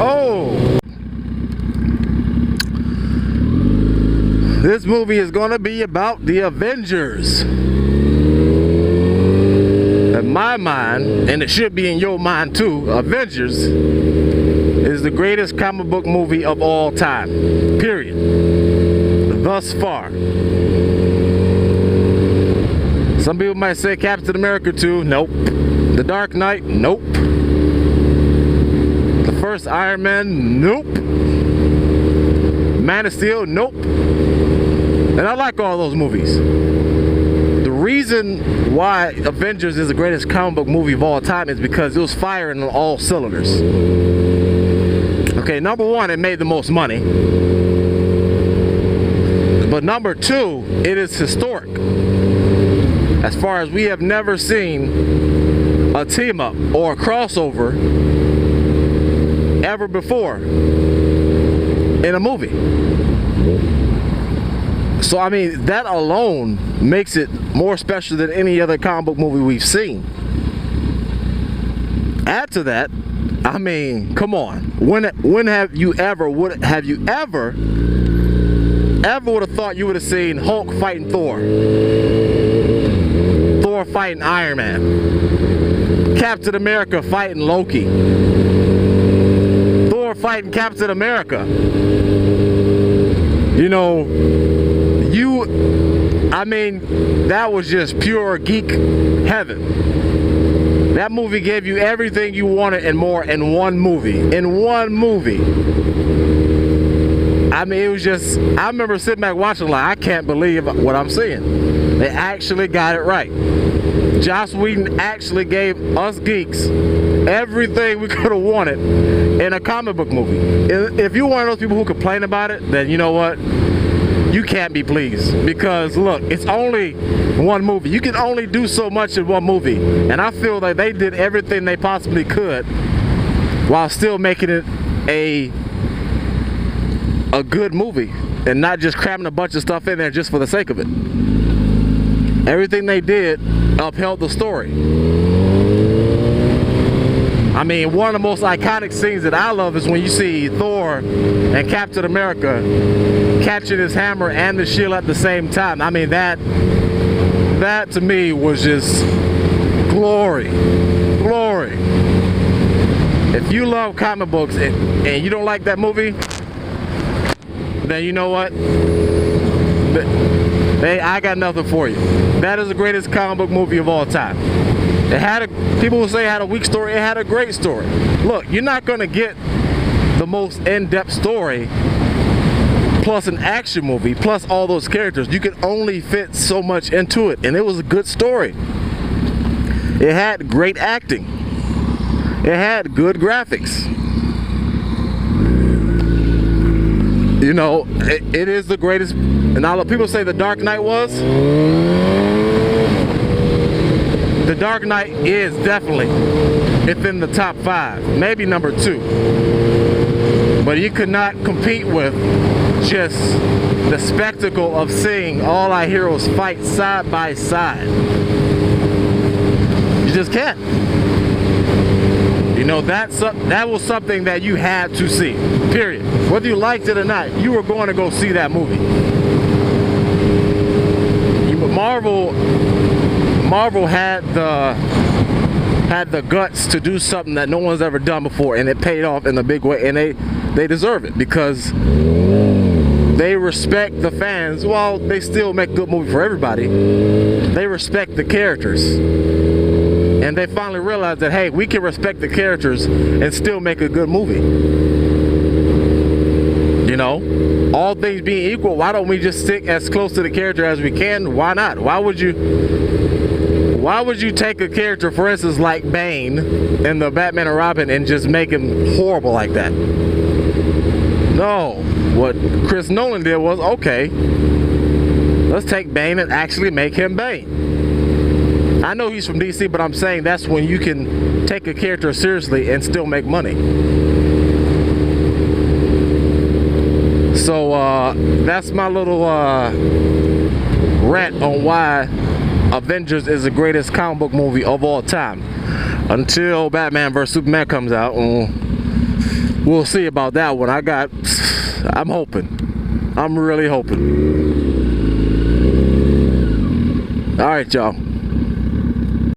Oh! This movie is gonna be about the Avengers. In my mind, and it should be in your mind too, Avengers is the greatest comic book movie of all time. Period. Thus far. Some people might say Captain America 2. Nope. The Dark Knight. Nope. The first Iron Man. Nope. Man of Steel. Nope. And I like all those movies. The reason why Avengers is the greatest comic book movie of all time is because it was firing on all cylinders. Okay, number one, it made the most money. But number two, it is historic. As far as we have never seen a team up or a crossover ever before in a movie. So I mean, that alone makes it more special than any other comic book movie we've seen. Add to that, I mean, come on. When have you ever would have thought you would have seen Hulk fighting Thor? Thor fighting Iron Man. Captain America fighting Loki. Thor fighting Captain America. You know, I mean, that was just pure geek heaven. That movie gave you everything you wanted and more in one movie. In one movie. I mean, it was just, I remember sitting back watching like, I can't believe what I'm seeing. They actually got it right. Joss Whedon actually gave us geeks everything we could have wanted in a comic book movie. If you're one of those people who complain about it, then you know what? You can't be pleased, because look, it's only one movie. You can only do so much in one movie, and I feel like they did everything they possibly could while still making it a good movie and not just cramming a bunch of stuff in there just for the sake of it. Everything they did upheld the story. I mean, one of the most iconic scenes that I love is when you see Thor and Captain America catching his hammer and the shield at the same time. I mean, that to me was just glory. Glory. If you love comic books and you don't like that movie, then you know what? I got nothing for you. That is the greatest comic book movie of all time. It had people will say it had a weak story. It had a great story. Look, you're not going to get the most in-depth story plus an action movie plus all those characters. You can only fit so much into it, and it was a good story. It had great acting. It had good graphics. You know, it is the greatest. And now people say The Dark Knight was. The Dark Knight is definitely within the top 5, maybe number 2. But you could not compete with just the spectacle of seeing all our heroes fight side by side. You just can't. You know, that was something that you had to see, period. Whether you liked it or not, you were going to go see that movie. Marvel had the guts to do something that no one's ever done before, and it paid off in a big way, and they deserve it because they respect the fans. While they still make a good movie for everybody, they respect the characters. And they finally realized that, hey, we can respect the characters and still make a good movie. You know, all things being equal, why don't we just stick as close to the character as we can? Why not? Why would you take a character, for instance, like Bane in the Batman and Robin and just make him horrible like that? No. What Chris Nolan did was, okay, let's take Bane and actually make him Bane. I know he's from DC, but I'm saying that's when you can take a character seriously and still make money. So that's my little rant on why Avengers is the greatest comic book movie of all time. Until Batman vs. Superman comes out, we'll we'll see about that one. I'm hoping. I'm really hoping. All right, y'all.